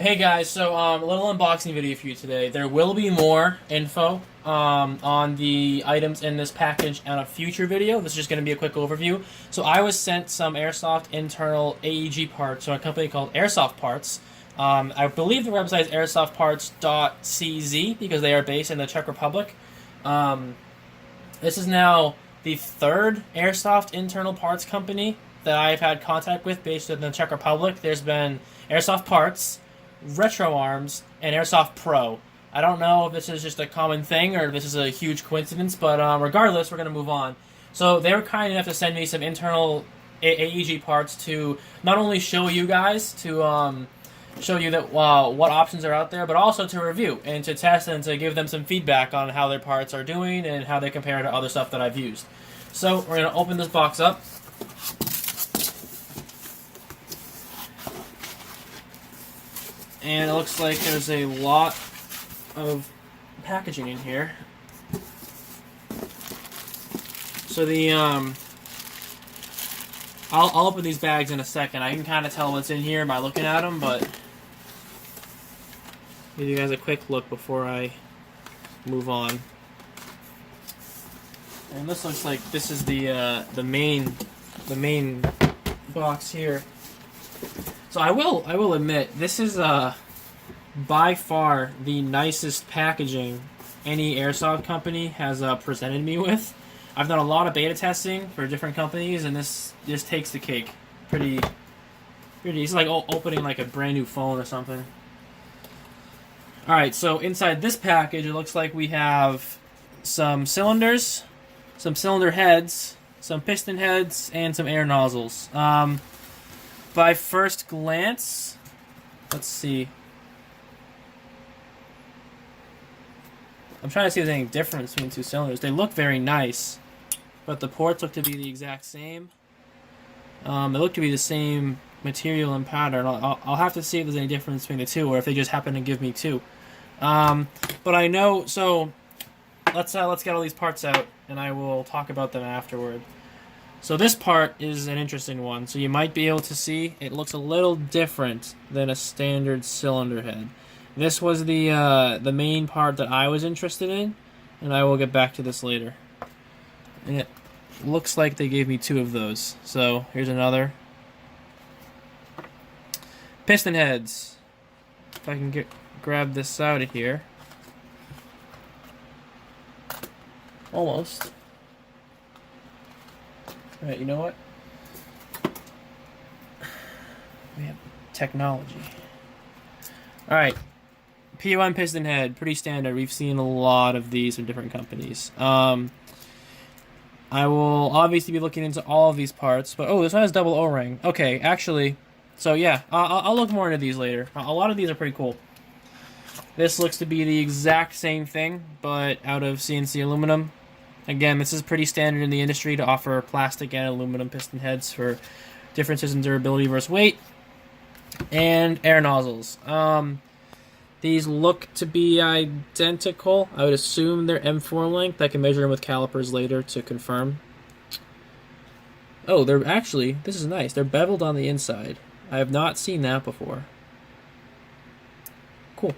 Hey guys, so a little unboxing video for you today. There will be more info on the items in this package on a future video. This is just going to be a quick overview. So I was sent some Airsoft internal AEG parts from a company called Airsoft Parts. I believe the website is Airsoftparts.cz because they are based in the Czech Republic. This is now the third Airsoft internal parts company that I've had contact with based in the Czech Republic. There's been Airsoft Parts, Retro Arms, and Airsoft Pro. I don't know if this is just a common thing or if this is a huge coincidence, but regardless, we're going to move on. So they were kind enough to send me some internal AEG parts to not only show you guys, to show you that what options are out there, but also to review and to test and to give them some feedback on how their parts are doing and how they compare to other stuff that I've used. So we're going to open this box up. And it looks like there's a lot of packaging in here. So the I'll open these bags in a second. I can kind of tell what's in here by looking at them, but give you guys a quick look before I move on. And this looks like this is the main box here. So I will admit, this is by far the nicest packaging any airsoft company has presented me with. I've done a lot of beta testing for different companies, and this just takes the cake. Pretty. It's like opening like a brand new phone or something. All right, so inside this package, it looks like we have some cylinders, some cylinder heads, some piston heads, and some air nozzles. By first glance, let's see. I'm trying to see if there's any difference between two cylinders. They look very nice, but the ports look to be the exact same. They look to be the same material and pattern. I'll have to see if there's any difference between the two, or if they just happen to give me two. But I know. So let's get all these parts out, and I will talk about them afterward. So this part is an interesting one. So you might be able to see it looks a little different than a standard cylinder head. This was the main part that I was interested in, and I will get back to this later. And it looks like they gave me two of those. So here's another. Piston heads. If I can grab this out of here. Almost. Alright, you know what? We have technology. Alright. P1 piston head, pretty standard. We've seen a lot of these from different companies. I will obviously be looking into all of these parts, but oh, this one has double O-ring. Okay, actually, so yeah, I'll look more into these later. A lot of these are pretty cool. This looks to be the exact same thing, but out of CNC aluminum. Again, this is pretty standard in the industry to offer plastic and aluminum piston heads for differences in durability versus weight. And air nozzles. These look to be identical. I would assume they're M4 length. I can measure them with calipers later to confirm. Oh, they're actually, this is nice. They're beveled on the inside. I have not seen that before. Cool.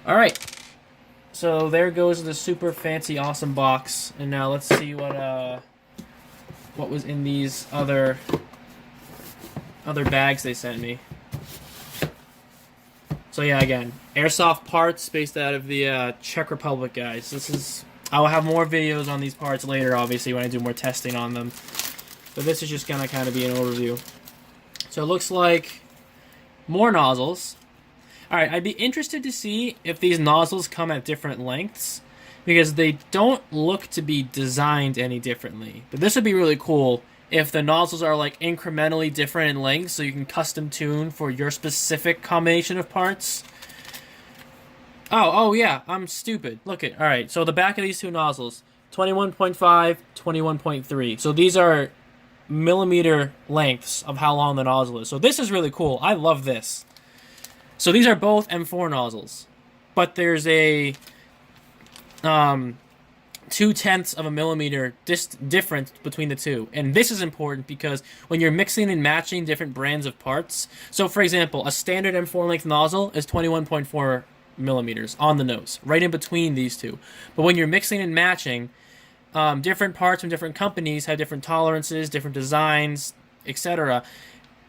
All right. So there goes the super fancy awesome box, and now let's see what was in these other bags they sent me. So yeah, again, Airsoft Parts based out of the Czech Republic, guys. I will have more videos on these parts later, obviously, when I do more testing on them. But this is just gonna kind of be an overview. So it looks like more nozzles. Alright, I'd be interested to see if these nozzles come at different lengths, because they don't look to be designed any differently. But this would be really cool if the nozzles are like incrementally different in length, so you can custom tune for your specific combination of parts. Oh yeah, I'm stupid. Look at, alright, so the back of these two nozzles, 21.5, 21.3. So these are millimeter lengths of how long the nozzle is. So this is really cool. I love this. So these are both M4 nozzles, but there's a 0.2 of a millimeter difference between the two. And this is important because when you're mixing and matching different brands of parts, so for example, a standard M4 length nozzle is 21.4 millimeters on the nose, right in between these two. But when you're mixing and matching, different parts from different companies have different tolerances, different designs, etc.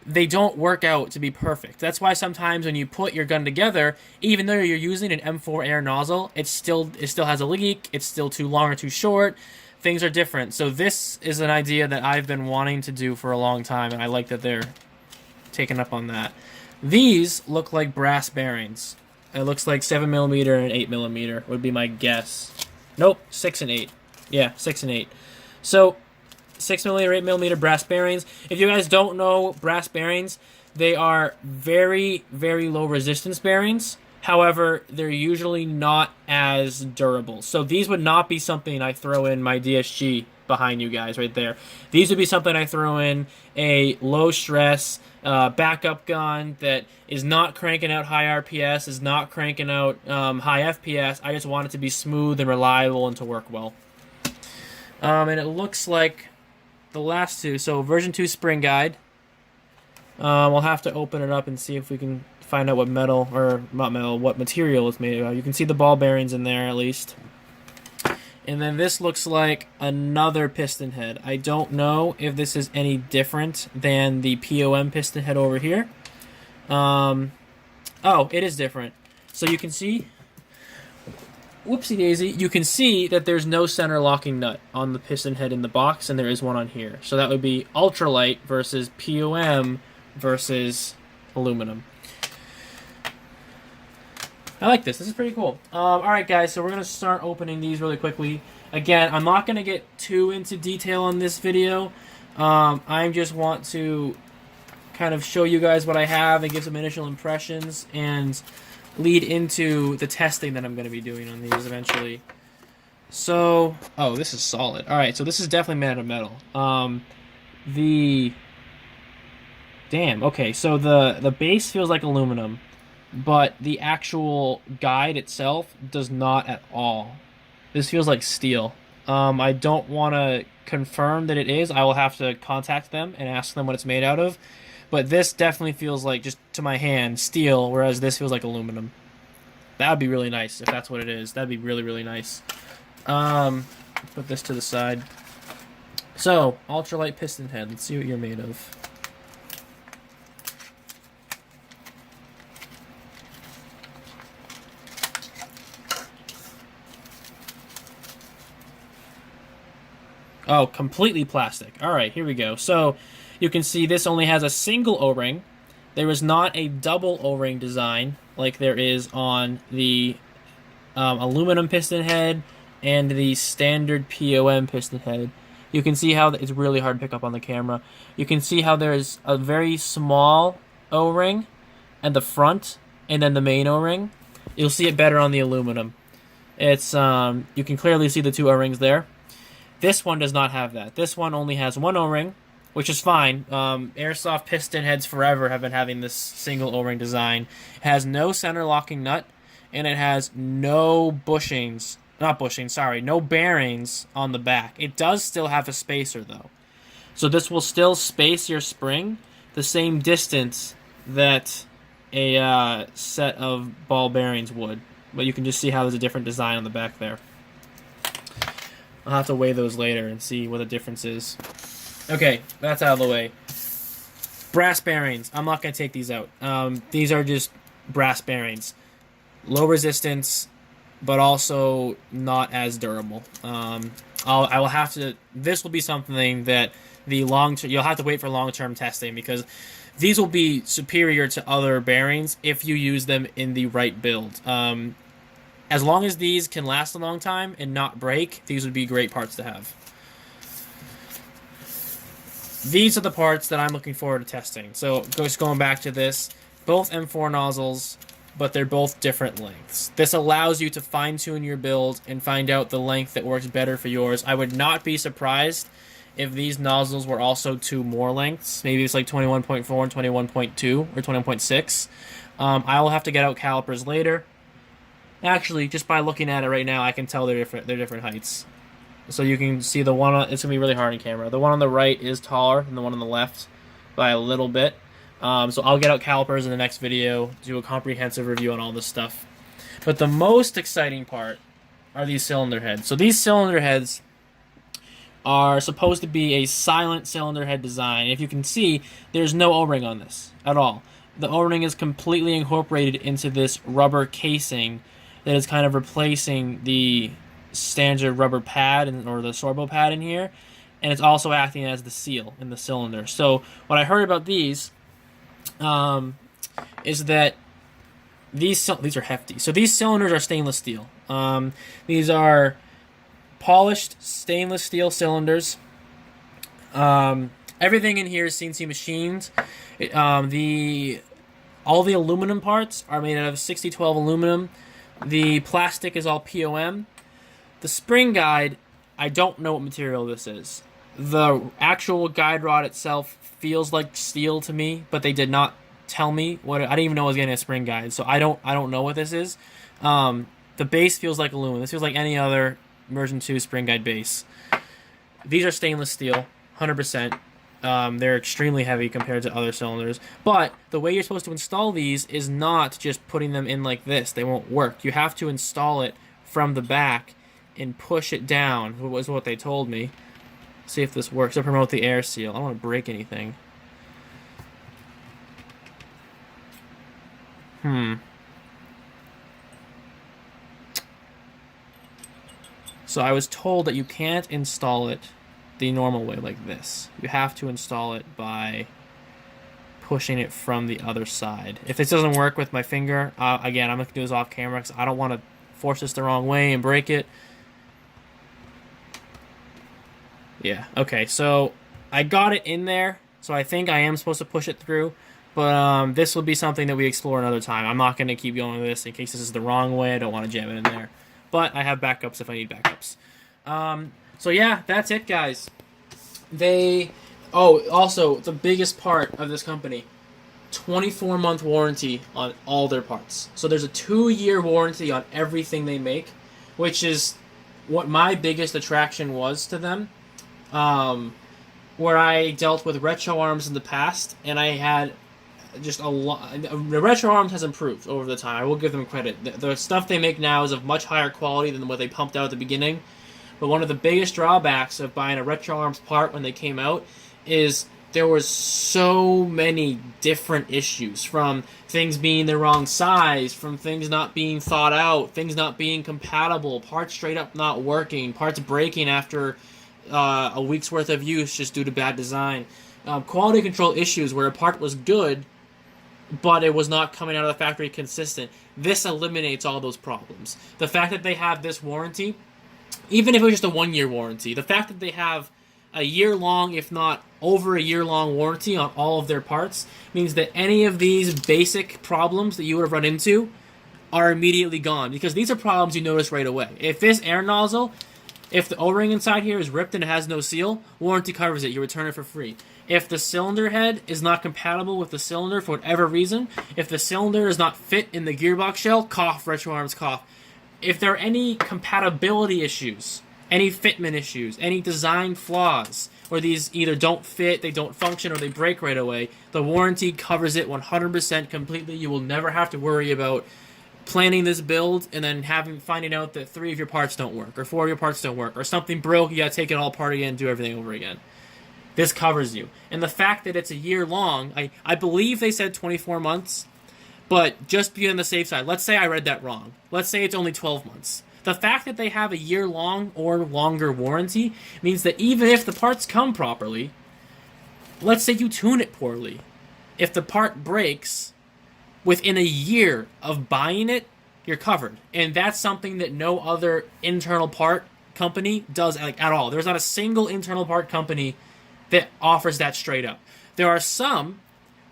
They don't work out to be perfect. That's why sometimes when you put your gun together, even though you're using an M4 air nozzle, it still has a leak, it's still too long or too short, things are different. So this is an idea that I've been wanting to do for a long time, and I like that they're taking up on that. These look like brass bearings. It looks like 7mm and 8mm would be my guess. Nope, 6 and 8. Yeah, 6 and 8. So 6mm or 8mm brass bearings. If you guys don't know brass bearings, they are very, very low resistance bearings. However, they're usually not as durable. So these would not be something I throw in my DSG behind you guys right there. These would be something I throw in a low stress backup gun that is not cranking out high RPS, is not cranking out high FPS. I just want it to be smooth and reliable and to work well. And it looks like the last two, so version 2 spring guide. We'll have to open it up and see if we can find out what metal, or not metal, what material it's made of. You can see the ball bearings in there at least. And then this looks like another piston head. I don't know if this is any different than the POM piston head over here. Oh, it is different. So you can see, whoopsie daisy, you can see that there's no center locking nut on the piston head in the box, and there is one on here. So that would be ultralight versus POM versus aluminum. I like this. This is pretty cool. Alright guys, so we're going to start opening these really quickly. Again, I'm not going to get too into detail on this video. I just want to kind of show you guys what I have and give some initial impressions and lead into the testing that I'm going to be doing on these eventually. So, oh, this is solid. Alright, so this is definitely made out of metal. Damn, okay, so the base feels like aluminum, but the actual guide itself does not at all. This feels like steel. I don't want to confirm that it is. I will have to contact them and ask them what it's made out of. But this definitely feels like, just to my hand, steel, whereas this feels like aluminum. That would be really nice if that's what it is. That'd be really, really nice. Put this to the side. So, ultralight piston head. Let's see what you're made of. Oh, completely plastic. Alright, here we go. So, you can see this only has a single O-ring. There is not a double O-ring design like there is on the aluminum piston head and the standard POM piston head. You can see how it's really hard to pick up on the camera. You can see how there's a very small O-ring at the front and then the main O-ring. You'll see it better on the aluminum. It's you can clearly see the two O-rings there. This one does not have that. This one only has one O-ring, which is fine. Airsoft piston heads forever have been having this single O-ring design. It has no center locking nut, and it has no bushings, no bearings on the back. It does still have a spacer, though. So this will still space your spring the same distance that a set of ball bearings would. But you can just see how there's a different design on the back there. I'll have to weigh those later and see what the difference is. Okay, that's out of the way. Brass bearings. I'm not going to take these out. These are just brass bearings. Low resistance, but also not as durable. I will have to... This will be something that you'll have to wait for long-term testing, because these will be superior to other bearings if you use them in the right build. As long as these can last a long time and not break, these would be great parts to have. These are the parts that I'm looking forward to testing. So, just going back to this, both M4 nozzles, but they're both different lengths. This allows you to fine-tune your build and find out the length that works better for yours. I would not be surprised if these nozzles were also two more lengths. Maybe it's like 21.4 and 21.2 or 21.6. I will have to get out calipers later. Actually, just by looking at it right now, I can tell they're different heights. So you can see the one on, it's going to be really hard in camera. The one on the right is taller than the one on the left by a little bit. So I'll get out calipers in the next video, do a comprehensive review on all this stuff. But the most exciting part are these cylinder heads. So these cylinder heads are supposed to be a silent cylinder head design. If you can see, there's no O-ring on this at all. The O-ring is completely incorporated into this rubber casing that is kind of replacing the standard rubber pad or the sorbo pad in here, and it's also acting as the seal in the cylinder. So what I heard about these is that these are hefty. So these cylinders are stainless steel. These are polished stainless steel cylinders. Everything in here is CNC machined. All the aluminum parts are made out of 6012 aluminum. The plastic is all POM. The spring guide, I don't know what material this is. The actual guide rod itself feels like steel to me, but they did not tell me what. I didn't even know I was getting a spring guide, so I don't know what this is. The base feels like aluminum. This feels like any other Immersion 2 spring guide base. These are stainless steel, 100%. They're extremely heavy compared to other cylinders. But the way you're supposed to install these is not just putting them in like this. They won't work. You have to install it from the back and push it down, was what they told me. See if this works to promote the air seal. I don't want to break anything. So I was told that you can't install it the normal way like this. You have to install it by pushing it from the other side. If this doesn't work with my finger, again, I'm going to do this off camera because I don't want to force this the wrong way and break it. Yeah, okay, so I got it in there, so I think I am supposed to push it through, but this will be something that we explore another time. I'm not going to keep going with this in case this is the wrong way. I don't want to jam it in there, but I have backups if I need backups. So yeah, that's it, guys. Also, the biggest part of this company, 24-month warranty on all their parts. So there's a 2-year warranty on everything they make, which is what my biggest attraction was to them. Where I dealt with retro arms in the past, and I had just a lot. The retro arms has improved over the time. I will give them credit. The stuff they make now is of much higher quality than what they pumped out at the beginning. But one of the biggest drawbacks of buying a retro arms part when they came out is there was so many different issues, from things being the wrong size, from things not being thought out, things not being compatible, parts straight up not working, parts breaking after a week's worth of use just due to bad design. Quality control issues where a part was good, but it was not coming out of the factory consistent. This eliminates all those problems. The fact that they have this warranty, even if it was just a 1-year warranty, the fact that they have a year-long, if not over a year-long warranty on all of their parts means that any of these basic problems that you would have run into are immediately gone, because these are problems you notice right away. If this air nozzle, if the O-ring inside here is ripped and it has no seal, warranty covers it. You return it for free. If the cylinder head is not compatible with the cylinder for whatever reason, if the cylinder does not fit in the gearbox shell, cough, retro arms, cough. If there are any compatibility issues, any fitment issues, any design flaws, or these either don't fit, they don't function, or they break right away, the warranty covers it 100% completely. You will never have to worry about planning this build and then finding out that 3 of your parts don't work, or 4 of your parts don't work, or something broke, you gotta take it all apart again and do everything over again. This covers you. And the fact that it's a year long, I believe they said 24 months, but just be on the safe side. Let's say I read that wrong. Let's say it's only 12 months. The fact that they have a year-long or longer warranty means that even if the parts come properly, let's say you tune it poorly, if the part breaks, within a year of buying it, you're covered. And that's something that no other internal part company does at all. There's not a single internal part company that offers that straight up. There are some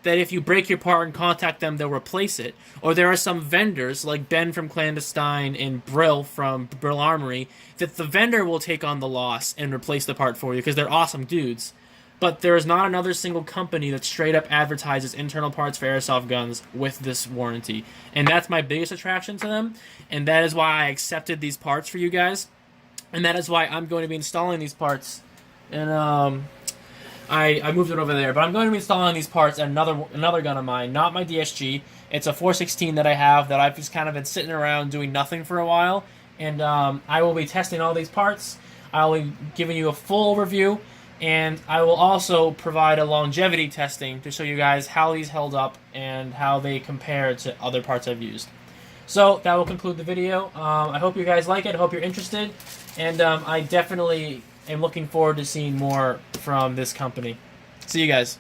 that if you break your part and contact them, they'll replace it. Or there are some vendors, like Ben from Clandestine and Brill from Brill Armory, that the vendor will take on the loss and replace the part for you because they're awesome dudes. But there is not another single company that straight up advertises internal parts for airsoft guns with this warranty. And that's my biggest attraction to them. And that is why I accepted these parts for you guys. and that is why I'm going to be installing these parts. And I moved it over there, but I'm going to be installing these parts at another gun of mine, not my DSG. It's a 416 that I have that I've just kind of been sitting around doing nothing for a while, and I will be testing all these parts. I will be giving you a full overview, and I will also provide a longevity testing to show you guys how these held up and how they compare to other parts I've used. So that will conclude the video. I hope you guys like it. I hope you're interested, and I definitely am looking forward to seeing more from this company. See you guys.